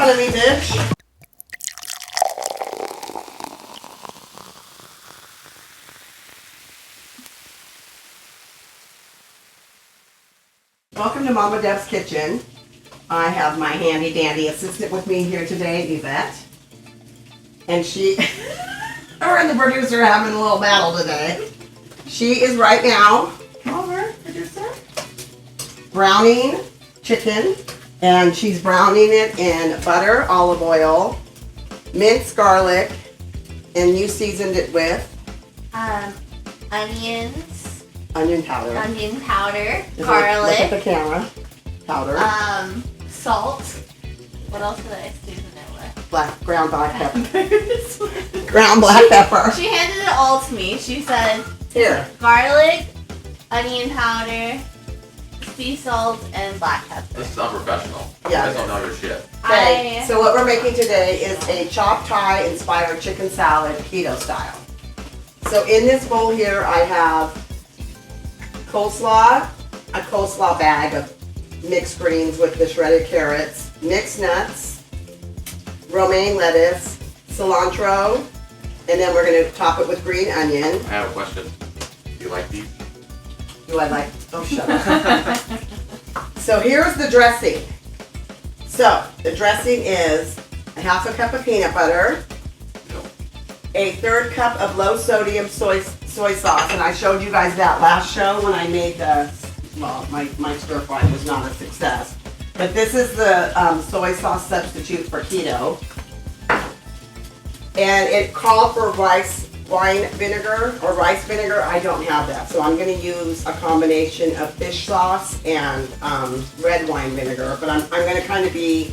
front of me, bitch. Welcome to Mama Deb's Kitchen. I have my handy dandy assistant with me here today, Yvette. And her and the producer are having a little battle today. She is right now, come over, producer, browning chicken. And she's browning it in butter, olive oil, minced garlic, and you seasoned it with? Onions. Onion powder. Onion powder. Look Garlic. at the camera. Powder. Salt. What else did I season it with? Ground black pepper. Ground black pepper. She handed it all to me. She said, Here. Garlic, onion powder, sea salt, and black pepper. This is unprofessional. Yeah. You guys don't know your shit. Okay, so what we're making today is a chopped Thai inspired chicken salad, keto style. So in this bowl here I have coleslaw, a coleslaw bag of mixed greens with the shredded carrots, mixed nuts, romaine lettuce, cilantro, and then we're going to top it with green onion. I have a question. Do you like beef? Do I like? Oh, shut up. So here's the dressing. So the dressing is a half a cup of peanut butter, No. a third cup of low sodium soy sauce, and I showed you guys that last show when I made the, well, my stir fry was not a success. But this is the soy sauce substitute for keto. And it called for wine vinegar or rice vinegar. I don't have that, so I'm going to use a combination of fish sauce and red wine vinegar. But I'm going to kind of be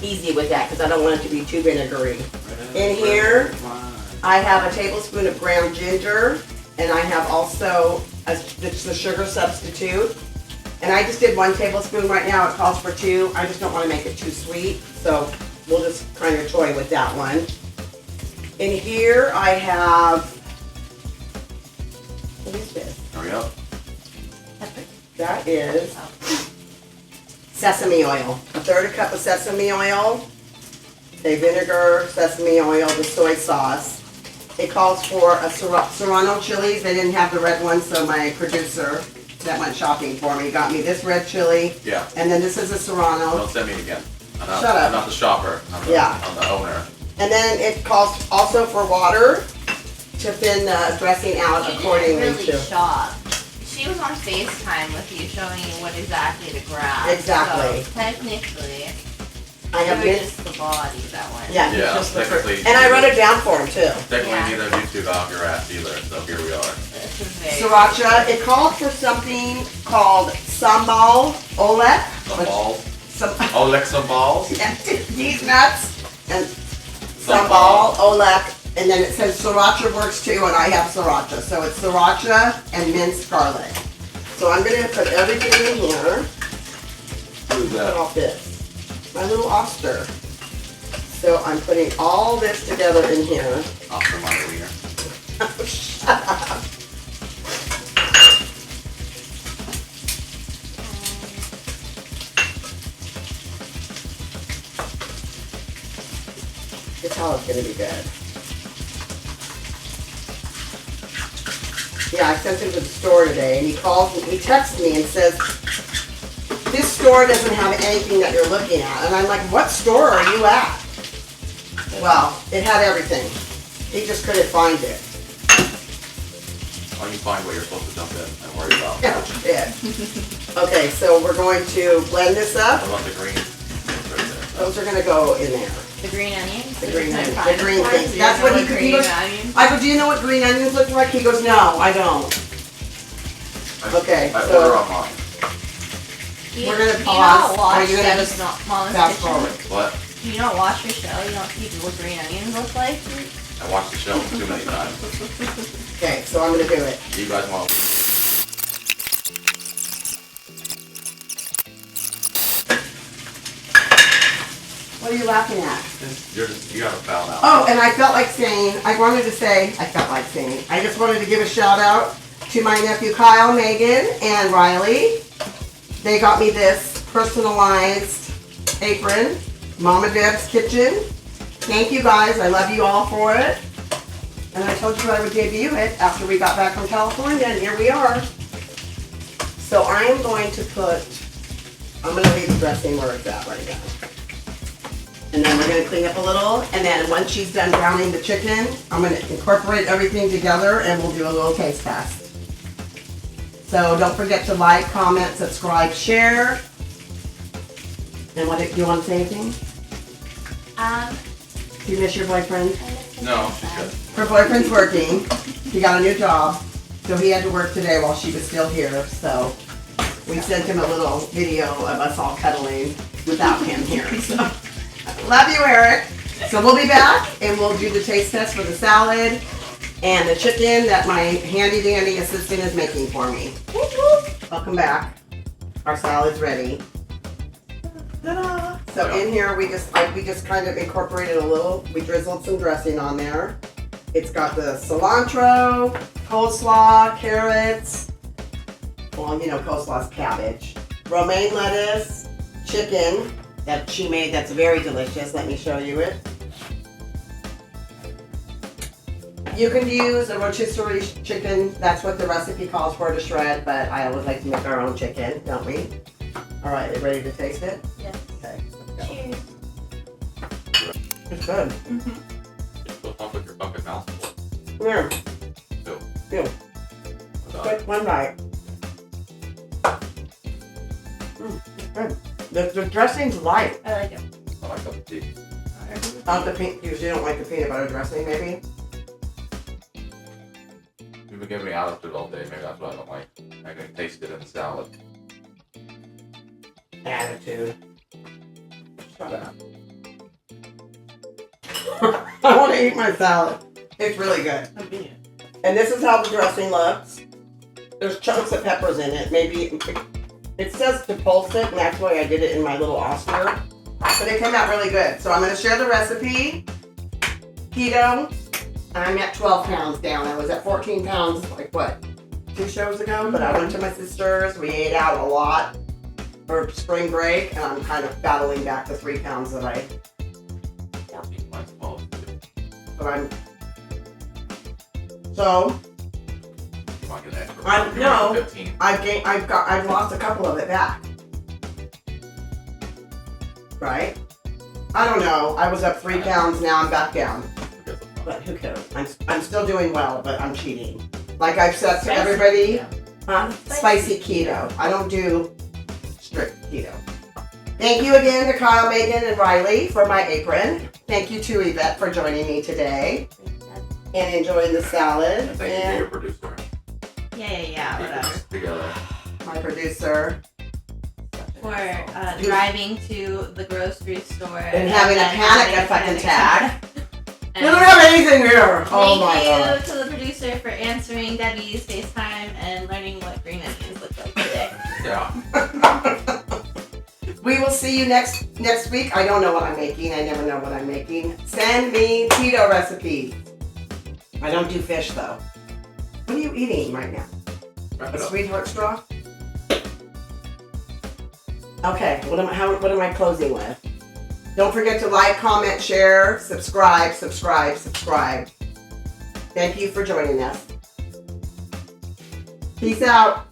easy with that because I don't want it to be too vinegary. In here, I have a tablespoon of ground ginger, and I have also the sugar substitute. And I just did 1 tablespoon right now. It calls for 2. I just don't want to make it too sweet, so we'll just kind of toy with that one. In here I have, what is this? Hurry up. That is sesame oil. A third cup of sesame oil, a vinegar, sesame oil, the soy sauce. It calls for a Serrano chilies. They didn't have the red one, so my producer that went shopping for me got me this red chili. Yeah. And then this is a Serrano. Don't send me it again. Shut up. I'm not the shopper. I'm the owner. And then it calls also for water to thin the dressing out accordingly. You didn't really shop. She was on FaceTime with you, showing you what exactly to grab. Exactly. So technically, I have you were just the body that went. Yeah, Yeah, just the technically. and I wrote it down for him too. Technically, Yeah. neither of you two got off your ass either, so here we are. This is very Sriracha. It called for something called sambal oelek. Some balls. Some Oelek some balls. these nuts and sambal oelek, and then it says sriracha works too, and I have sriracha. So it's sriracha and minced garlic. So I'm gonna put everything in here. Who's Put that? off this. My little oyster. So I'm putting all this together in here. Oscar Margarita. Shut up. This salad's gonna be good. Yeah, I sent him to the store today, and he calls me, he texts me and says, this store doesn't have anything that you're looking at. And I'm like, what store are you at? Well, it had everything. He just couldn't find it. Why don't you find what you're supposed to dump in and worry about? Oh, shit. Okay, so we're going to blend this up. What about the green? It's right there. Those are gonna go in there. the green onions. The green onions. Find The green for things. us? That's You know what he green goes. onions. I go, do you know what green onions look like? He goes, no, I don't. Okay, I so- order online. We're gonna Do you pause. not watch Are you gonna Debz just Mama's fast Kitchen? forward? What? Do you not watch your show? You don't see what green onions look like? I watched the show too many times. Okay, so I'm gonna do it. You guys want? What are you laughing at? You got a foul out. Oh, and I felt like saying, I just wanted to give a shout out to my nephew Kyle, Megan, and Riley. They got me this personalized apron Mama Deb's kitchen. Thank you guys. I love you all for it. And I told you I would debut it after we got back from California, and here we are. So I am going to I'm going to leave the dressing where it's at right now. And then we're going to clean up a little, and then once she's done browning the chicken, I'm going to incorporate everything together and we'll do a little taste test. So don't forget to like, comment, subscribe, share. And do you want to say anything? Do you miss your boyfriend? No, she's good. Her boyfriend's working. He got a new job, so he had to work today while she was still here. So we sent him a little video of us all cuddling without him here. So love you, Eric. So we'll be back and we'll do the taste test for the salad and the chicken that my handy dandy assistant is making for me. Welcome back. Our salad's ready. Ta-da! So in here we just kind of incorporated a little. We drizzled some dressing on there. It's got the cilantro, coleslaw, carrots. Well, you know, coleslaw's cabbage. Romaine lettuce, chicken that she made that's very delicious. Let me show you it. You can use a rotisserie chicken. That's what the recipe calls for, to shred, but I always like to make our own chicken, don't we? All right, are you ready to taste it? Yes. Okay, let's go. Cheers. It's good. It still sounds like your bucket mouth. Yeah, Still. yeah. Good, one bite. It's good. The dressing's light. I like it. I like the tea. You don't like the peanut butter dressing, maybe? You've been giving me attitude all day. Maybe that's what I don't like. I can taste it in the salad. Attitude. Shut up. I want to eat my salad. It's really good. And this is how the dressing looks. There's chunks of peppers in it. Maybe it says to pulse it, and that's why I did it in my little Oscar. But it came out really good. So I'm going to share the recipe. Keto. I'm at 12 pounds down. I was at 14 pounds, like what, 2 shows ago? But I went to my sister's. We ate out a lot for spring break, and I'm kind of battling back the 3 pounds that I. 14 mine's 12. But I'm. So. You want to get an extra? No. 15. I've lost a couple of it back. Right? I don't know. I was up 3 pounds. Now I'm back down. But who cares? I'm still doing well, but I'm cheating. Like I've said to everybody, spicy keto. I don't do strict keto. Thank you again to Kyle, Megan, and Riley for my apron. Thank you to Yvette for joining me today and enjoying the salad. And thank you to your producer. Yeah, whatever. Together. My producer. For driving to the grocery store And having a panic attack. And We don't have anything here. Oh my god. Thank you to the producer for answering Debbie's FaceTime and learning what green onions look like today. Yeah. We will see you next week. I don't know what I'm making. I never know what I'm making. Send me keto recipes. I don't do fish though. What are you eating right now? Wrap A it up. sweetheart straw? Okay, what am I closing with? Don't forget to like, comment, share, subscribe. Thank you for joining us. Peace out.